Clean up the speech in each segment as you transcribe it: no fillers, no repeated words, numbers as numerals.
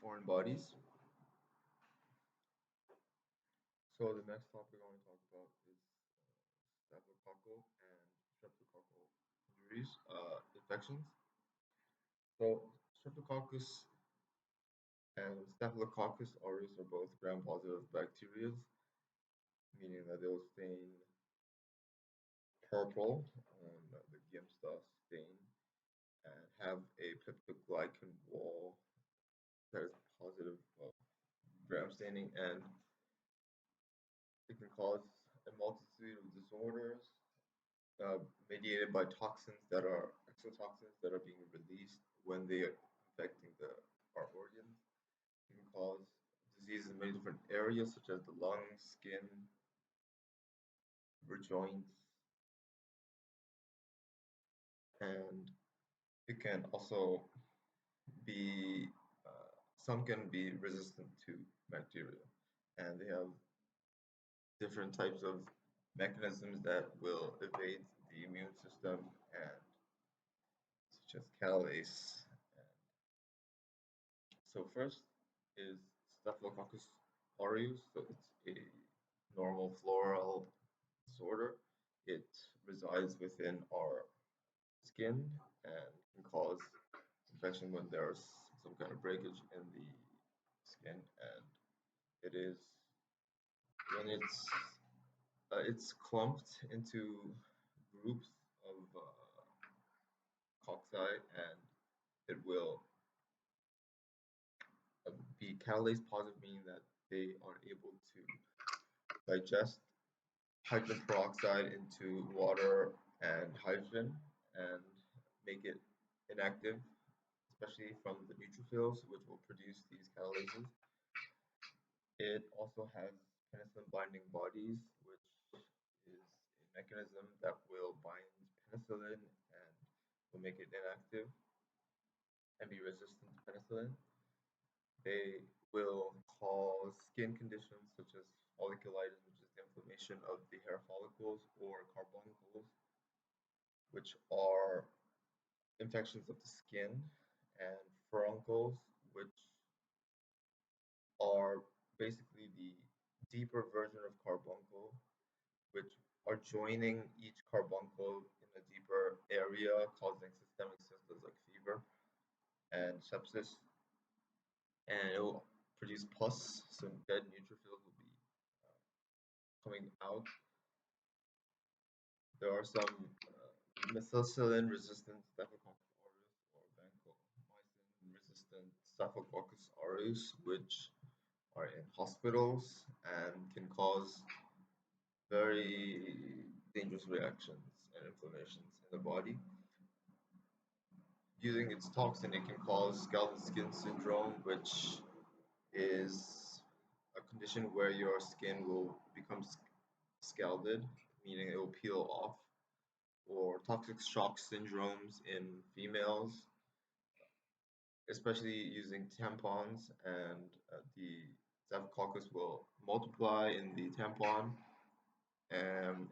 foreign bodies. So the next topic I want to talk about is staphylococcal and streptococcal injuries, infections. So streptococcus and staphylococcus aureus are both gram-positive bacteria, meaning that they'll stain purple on the Giemsa stain and have a peptidoglycan wall that is positive gram staining, and it can cause a multitude of disorders mediated by toxins that are exotoxins that are being released when they are infecting our organs. It can cause diseases in many different areas, such as the lungs, skin, liver, joints, and it can also be some can be resistant to bacteria, and they have different types of mechanisms that will evade the immune system, and such as catalase. So first is Staphylococcus aureus. So it's a normal floral disorder. It resides within our skin and can cause infection when there's some kind of breakage in the skin, and it is when it's clumped into groups of cocci, and it will be catalase positive, meaning that they are able to digest hydrogen peroxide into water and hydrogen and make it inactive, especially from the neutrophils, which will produce these catalases. It also has penicillin binding bodies, which is a mechanism that will bind penicillin and will make it inactive and be resistant to penicillin. They will cause skin conditions such as folliculitis, which is the inflammation of the hair follicles, or carbuncles, which are infections of the skin, and furuncles, which are basically the deeper version of carbuncle, which are joining each carbuncle in a deeper area, causing systemic symptoms like fever and sepsis, and it will produce pus. So dead neutrophils will be coming out. There are some methicillin-resistant Staphylococcus aureus or vancomycin-resistant Staphylococcus aureus, which are in hospitals and can cause very dangerous reactions and inflammations in the body. Using its toxin, it can cause scalded skin syndrome, which is a condition where your skin will become scalded, meaning it will peel off, or toxic shock syndromes in females, especially using tampons, and the staphylococcus will multiply in the tampon and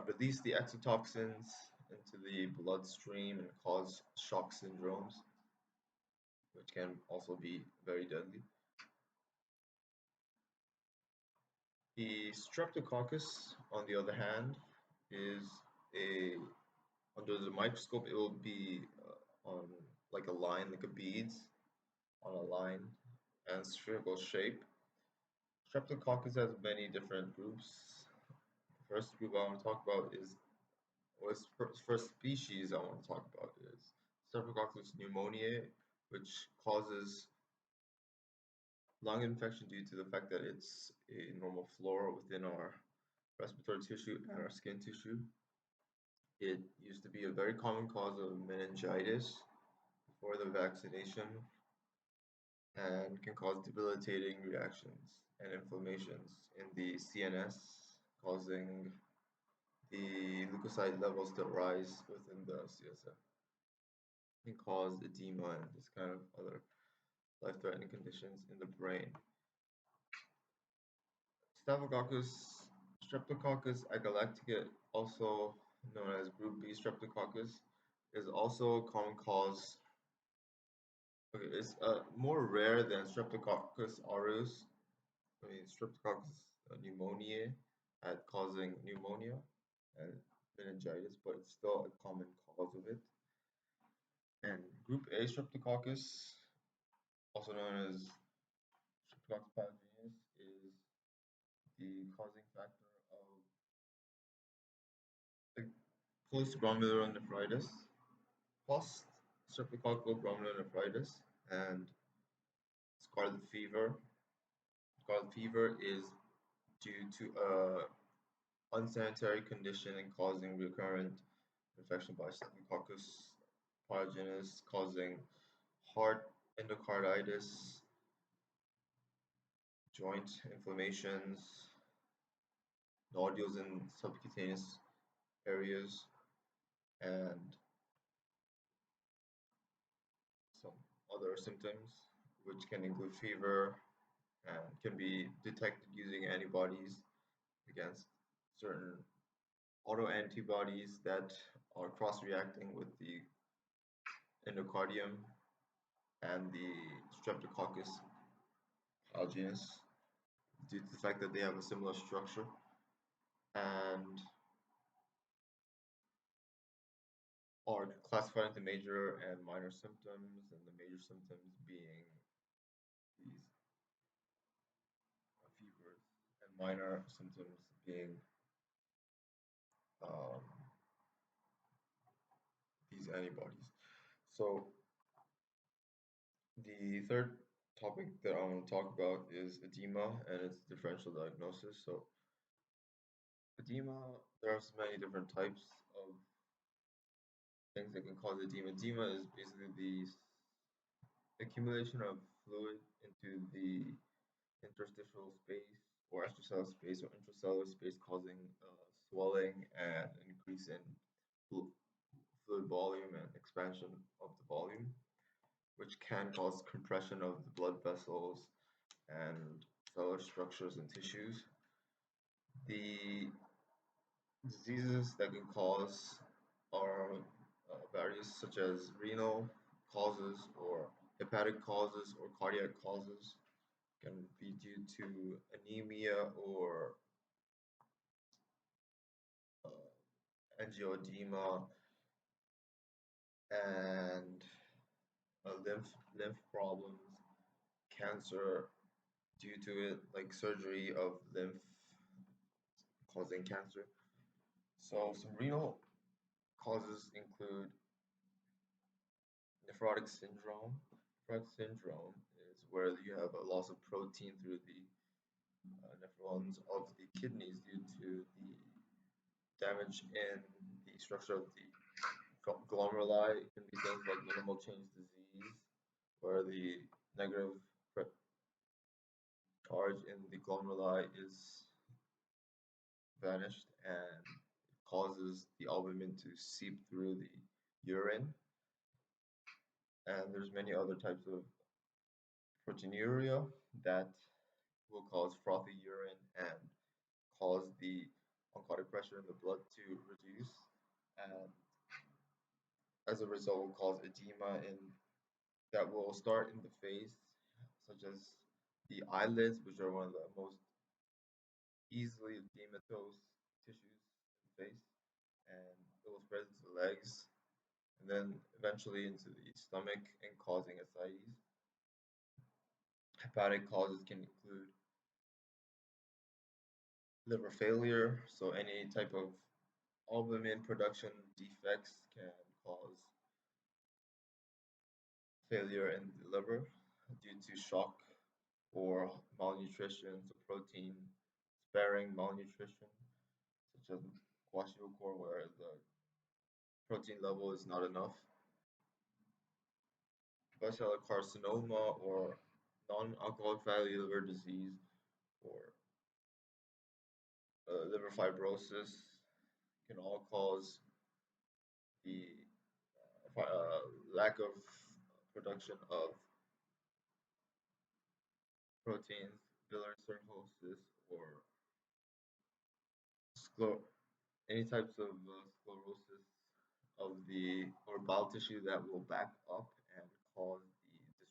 release the exotoxins into the bloodstream and cause shock syndromes, which can also be very deadly. The streptococcus, on the other hand, is under the microscope, it will be on like a line, like a beads on a line, and spherical shape. Streptococcus has many different groups. The first group I want to talk about is, first species I want to talk about is Streptococcus pneumoniae, which causes lung infection due to the fact that it's a normal flora within our respiratory tissue and our skin tissue. It used to be a very common cause of meningitis before the vaccination, and can cause debilitating reactions and inflammations in the CNS, causing the leukocyte levels to rise within the CSF. It can cause edema and this kind of other life-threatening conditions in the brain. Staphylococcus, Streptococcus agalactica, also known as Group B Streptococcus, is also a common cause Okay, it's more rare than Streptococcus aureus. I mean, Streptococcus pneumoniae at causing pneumonia and meningitis, but it's still a common cause of it. And group A Streptococcus, also known as Streptococcus pyogenes, is the causing factor of the post glomerular nephritis, post streptococcal glomerular nephritis, and scarlet fever. Scarlet fever is due to a unsanitary condition and causing recurrent infection by Staphylococcus pyogenes, causing heart endocarditis, joint inflammations, nodules in subcutaneous areas, and some other symptoms, which can include fever and can be detected using antibodies against certain autoantibodies that are cross-reacting with the endocardium and the Streptococcus pyogenes due to the fact that they have a similar structure and are classified into major and minor symptoms, and the major symptoms being these fevers and minor symptoms being um, these antibodies. So the third topic that I want to talk about is edema and its differential diagnosis. So edema, there's many different types of things that can cause edema. Edema is basically the accumulation of fluid into the interstitial space or extracellular space or intracellular space, causing swelling and increase in fluid volume and expansion of the volume, which can cause compression of the blood vessels and cellular structures and tissues. The diseases that can cause are various, such as renal causes or hepatic causes or cardiac causes, can be due to anemia or angioedema and lymph problems, cancer due to it, like surgery of lymph causing cancer. So some renal causes include nephrotic syndrome. Nephrotic syndrome is where you have a loss of protein through the nephrons of the kidneys due to the damage in the structure of the glomeruli. It can be things like minimal change disease, where the negative charge in the glomeruli is vanished and it causes the albumin to seep through the urine. And there's many other types of proteinuria that will cause frothy urine and cause the oncotic pressure in the blood to reduce, and as a result will cause edema in that will start in the face, such as the eyelids, which are one of the most easily edematous tissues in the face, and it will spread into the legs, and then eventually into the stomach and causing ascites. Hepatic causes can include liver failure, so any type of albumin production defects can cause failure in the liver due to shock or malnutrition, so protein sparing malnutrition, such as kwashiorkor, where the protein level is not enough. Hepatocellular carcinoma or non-alcoholic fatty liver disease or liver fibrosis can all cause the lack of production of proteins, biliary cirrhosis, or any types of sclerosis of the or bowel tissue that will back up and cause the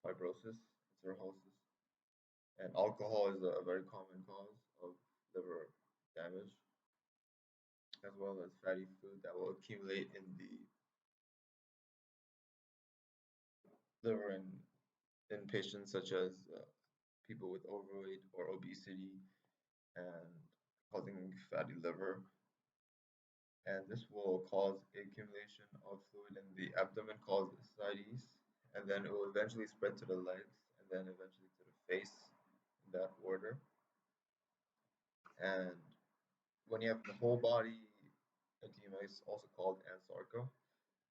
fibrosis, cirrhosis, and alcohol is a very common cause of liver damage, as well as fatty food that will accumulate in the liver in patients such as people with overweight or obesity and causing fatty liver. And this will cause accumulation of fluid in the abdomen called ascites, and then it will eventually spread to the legs, and then eventually to the face in that order. And when you have the whole body edema, it's also called ansarca.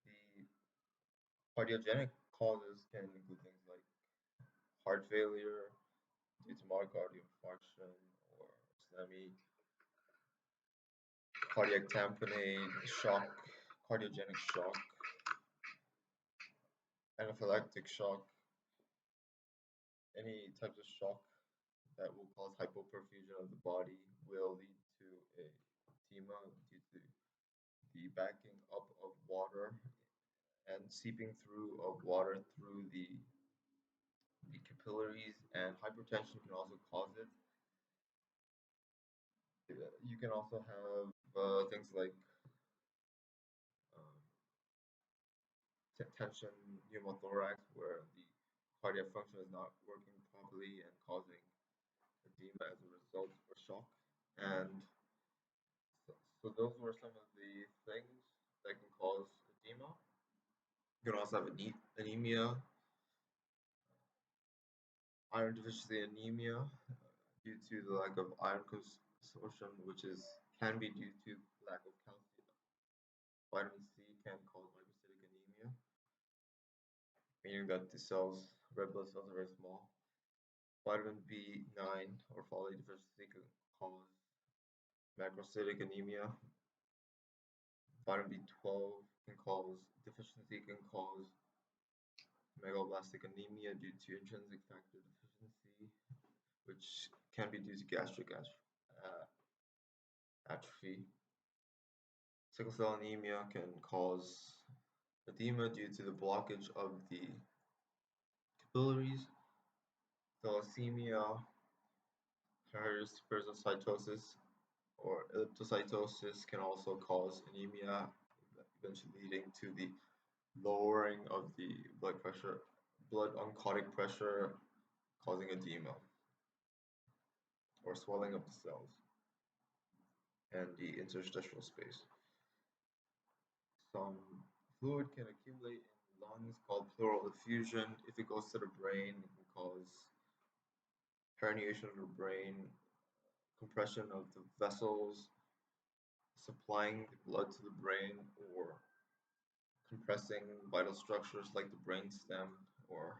The cardiogenic causes can include things like heart failure due to myocardial infarction or SNAMI, cardiac tamponade, shock, cardiogenic shock, anaphylactic shock, any types of shock that will cause hypoperfusion of the body will lead to a edema due to the backing up of water and seeping through of water through the capillaries, and hypertension can also cause it. You can also have things like um, tension pneumothorax, where the cardiac function is not working properly and causing edema as a result of shock. And so those were some of the things that can cause edema. You can also have anemia, iron deficiency anemia, due to the lack of iron consumption, which is can be due to lack of calcium. Vitamin C can cause microcytic anemia, meaning that the cells, red blood cells, are very small. Vitamin B9 or folate deficiency can cause macrocytic anemia. Vitamin B12 can cause deficiency, can cause megaloblastic anemia due to intrinsic factor deficiency, which can be due to gastric atrophy. Sickle cell anemia can cause edema due to the blockage of the capillaries. Thalassemia, hydrocytosis, or elliptocytosis can also cause anemia, eventually leading to the lowering of the blood pressure, blood oncotic pressure, causing edema or swelling of the cells and the interstitial space. Some fluid can accumulate in the lungs called pleural effusion. If it goes to the brain, it can cause herniation of the brain, compression of the vessels supplying the blood to the brain, or compressing vital structures like the brain stem. Or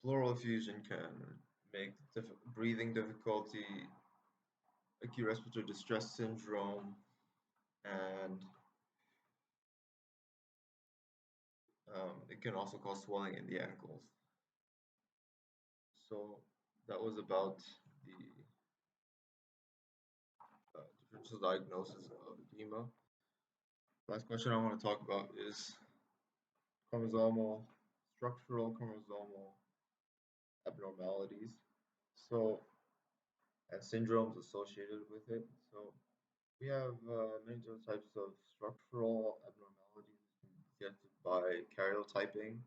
pleural effusion can make breathing difficulty, acute respiratory distress syndrome, and it can also cause swelling in the ankles. So that was about the differential diagnosis of edema. Last question I want to talk about is structural chromosomal abnormalities. So, and syndromes associated with it. So we have many different types of structural abnormalities detected by karyotyping,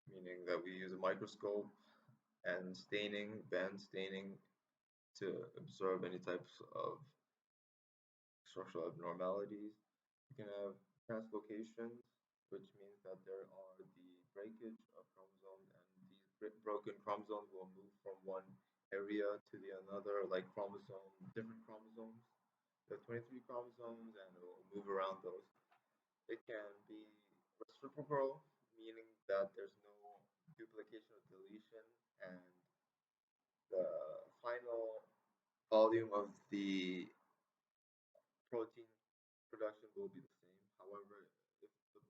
meaning that we use a microscope, and staining, band staining, to observe any types of structural abnormalities. You can have translocations, which means that there are the breakage of chromosomes, and these broken chromosomes will move from one area to the another, like different chromosomes. There are 23 chromosomes, and it will move around those. It can be reciprocal, meaning that there's no duplication or deletion, and the final volume of the protein production will be the same. However, if the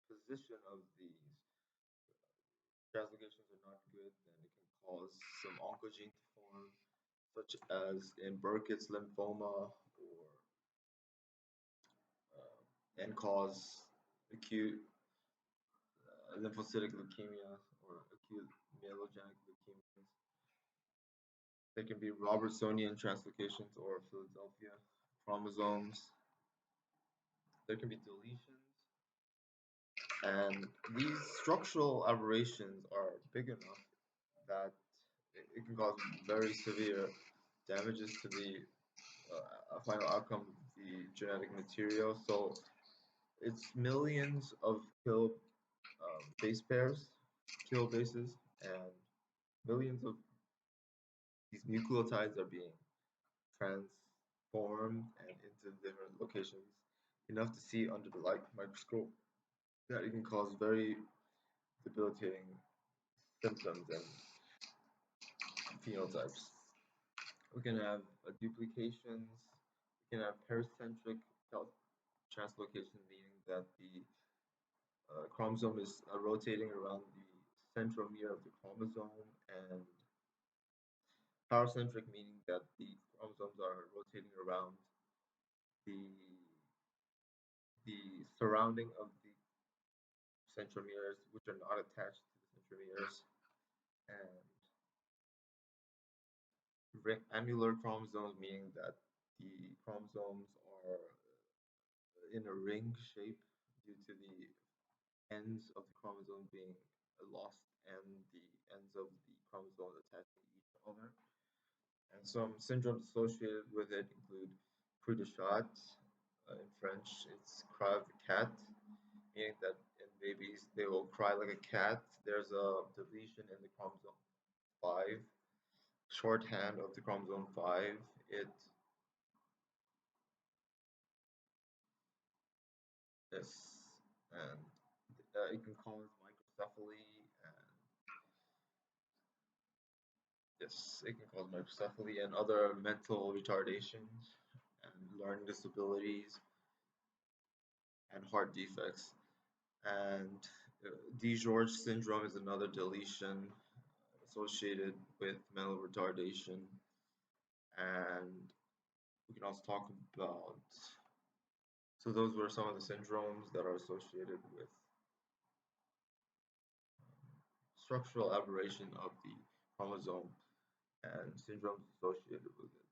position of these translocations are not good, then it can cause some oncogene to form, such as in Burkitt's lymphoma, or and cause acute lymphocytic leukemia or acute myelogenic leukemias. There can be Robertsonian translocations or Philadelphia chromosomes. There can be deletions, and these structural aberrations are big enough that it can cause very severe damages to the final outcome of the genetic material. So it's millions of base pairs, kill bases, and millions of these nucleotides are being transformed and into different locations, enough to see under the light microscope that it can cause very debilitating symptoms and phenotypes. We can have duplications, we can have pericentric translocation, meaning that the chromosome is rotating around the centromere of the chromosome, and paracentric, meaning that the chromosomes are rotating around the surrounding of the centromeres, which are not attached to the centromeres, and annular chromosomes, meaning that the chromosomes are in a ring shape due to the ends of the chromosome being lost and the ends of the chromosomes attaching to each other. And some syndromes associated with it include cri de chat. In French, it's cry of the cat, meaning that in babies they will cry like a cat. There's a deletion in the chromosome 5, shorthand of the chromosome 5. It is, and it can cause microcephaly, and yes, it can cause microcephaly and other mental retardations and learning disabilities and heart defects. And DiGeorge syndrome is another deletion associated with mental retardation. And we can also talk about, so those were some of the syndromes that are associated with structural aberration of the chromosome and syndromes associated with it.